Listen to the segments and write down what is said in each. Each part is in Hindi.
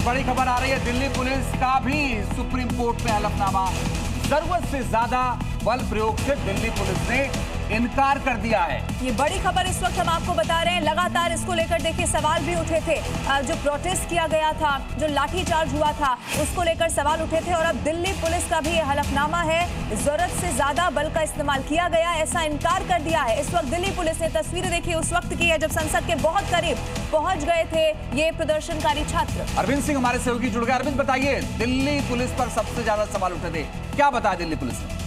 बड़ी खबर आ रही है, दिल्ली पुलिस का भी सुप्रीम कोर्ट में हलफनामा। जरूरत से ज्यादा बल प्रयोग से दिल्ली पुलिस ने इनकार कर दिया है। ये बड़ी खबर इस वक्त हम आपको बता रहे हैं। लगातार इसको लेकर देखिए सवाल भी उठे थे। जो प्रोटेस्ट किया गया था, जो लाठीचार्ज हुआ था, उसको लेकर सवाल उठे थे और अब दिल्ली पुलिस का भी ये हलफनामा है। जरूरत से ज्यादा बल का इस्तेमाल किया गया, ऐसा इनकार कर दिया है। इस वक्त दिल्ली पुलिस ने तस्वीरें देखी उस वक्त की है जब संसद के बहुत करीब पहुंच गए थे ये प्रदर्शनकारी छात्र। अरविंद सिंह हमारे सहयोगी जुड़ गए। अरविंद बताइए, दिल्ली पुलिस पर सबसे ज्यादा सवाल उठे थे, क्या बताया दिल्ली पुलिस ने?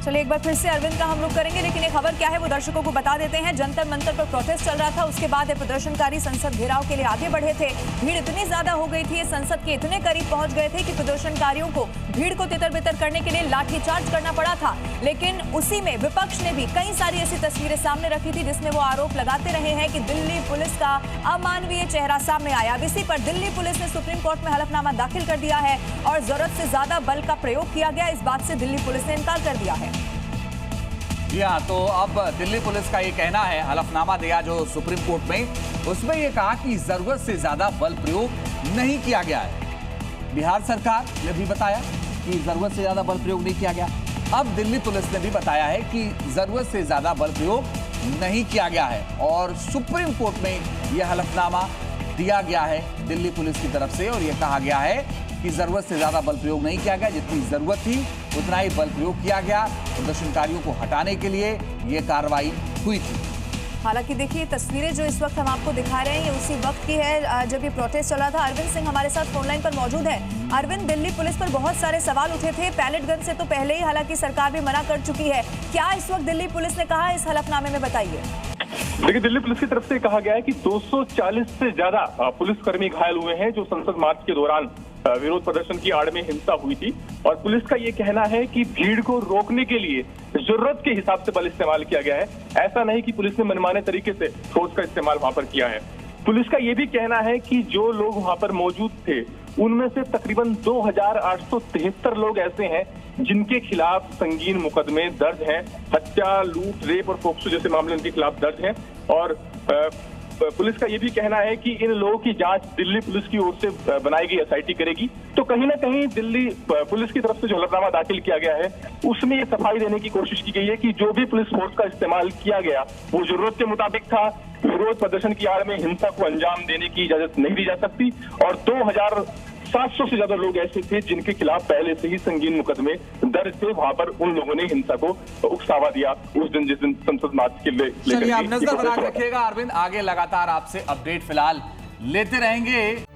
चलिए एक बार फिर से अरविंद का हम रुख करेंगे, लेकिन ये खबर क्या है वो दर्शकों को बता देते हैं। जंतर मंतर पर प्रोटेस्ट चल रहा था, उसके बाद ये प्रदर्शनकारी संसद घेराव के लिए आगे बढ़े थे। भीड़ इतनी ज्यादा हो गई थी, संसद के इतने करीब पहुंच गए थे कि प्रदर्शनकारियों को भीड़ को तितर-बितर करने के लिए लाठीचार्ज करना पड़ा था। लेकिन उसी में विपक्ष ने भी कई सारी ऐसी तस्वीरें सामने रखी थी जिसमें वो आरोप लगाते रहे हैं कि दिल्ली पुलिस का अमानवीय चेहरा सामने आया। अब इसी पर दिल्ली पुलिस ने सुप्रीम कोर्ट में हलफनामा दाखिल कर दिया है और जरूरत से ज्यादा बल का प्रयोग किया गया, इस बात से दिल्ली पुलिस ने इनकार कर दिया है। जी हाँ, तो अब दिल्ली पुलिस का ये कहना है, हलफनामा दिया जो सुप्रीम कोर्ट में, उसमें ये कहा कि जरूरत से ज्यादा बल प्रयोग नहीं किया गया है। बिहार सरकार ने भी बताया कि जरूरत से ज्यादा बल प्रयोग नहीं किया गया। अब दिल्ली पुलिस ने भी बताया है कि जरूरत से ज्यादा बल प्रयोग नहीं किया गया है और सुप्रीम कोर्ट में यह हलफनामा दिया गया है दिल्ली पुलिस की तरफ से और यह कहा गया है कि जरूरत से ज्यादा बल प्रयोग नहीं किया गया, जितनी जरूरत थी उतना ही बल प्रयोग किया गया। प्रदर्शनकारियों को हटाने के लिए यह कार्रवाई हुई थी। हालांकि देखिए तस्वीरें जो इस वक्त हम आपको दिखा रहे हैं ये उसी वक्त की है जब ये प्रोटेस्ट चला था। अरविंद सिंह हमारे साथ फोनलाइन पर मौजूद है। अरविंद, दिल्ली पुलिस पर बहुत सारे सवाल उठे थे, पैलेट गन से तो पहले ही हालांकि सरकार भी मना कर चुकी है। क्या इस वक्त दिल्ली पुलिस ने कहा इस हलफनामे में, बताइए। देखिए, दिल्ली पुलिस की तरफ से कहा गया है कि 240 से ज्यादा पुलिसकर्मी घायल हुए हैं जो संसद मार्च के दौरान विरोध प्रदर्शन की आड़ में हिंसा हुई थी और पुलिस का ये कहना है कि भीड़ को रोकने के लिए जरूरत के हिसाब से बल इस्तेमाल किया गया है। ऐसा नहीं कि पुलिस ने मनमाने तरीके से फोर्स का इस्तेमाल वहां पर किया है। पुलिस का ये भी कहना है कि जो लोग वहां पर मौजूद थे उनमें से तकरीबन 2873 लोग ऐसे हैं जिनके खिलाफ संगीन मुकदमे दर्ज हैं। हत्या, लूट, रेप और पोक्सो जैसे मामले उनके खिलाफ दर्ज हैं और पुलिस का ये भी कहना है कि इन लोगों की जांच दिल्ली पुलिस की ओर से बनाई गई एसआईटी करेगी। तो कहीं ना कहीं दिल्ली पुलिस की तरफ से जो हलफनामा दाखिल किया गया है उसमें ये सफाई देने की कोशिश की गई है कि जो भी पुलिस फोर्स का इस्तेमाल किया गया वो जरूरत के मुताबिक था। विरोध प्रदर्शन की आड़ में हिंसा को अंजाम देने की इजाजत नहीं दी जा सकती और 2700 से ज्यादा लोग ऐसे थे जिनके खिलाफ पहले से ही संगीन मुकदमे दर्ज थे। वहां पर उन लोगों ने हिंसा को उकसावा दिया उस दिन जिस दिन संसद मार्च के लिए। चलिए आप नजर बना के रखिएगा अरविंद, आगे लगातार आपसे अपडेट फिलहाल लेते रहेंगे।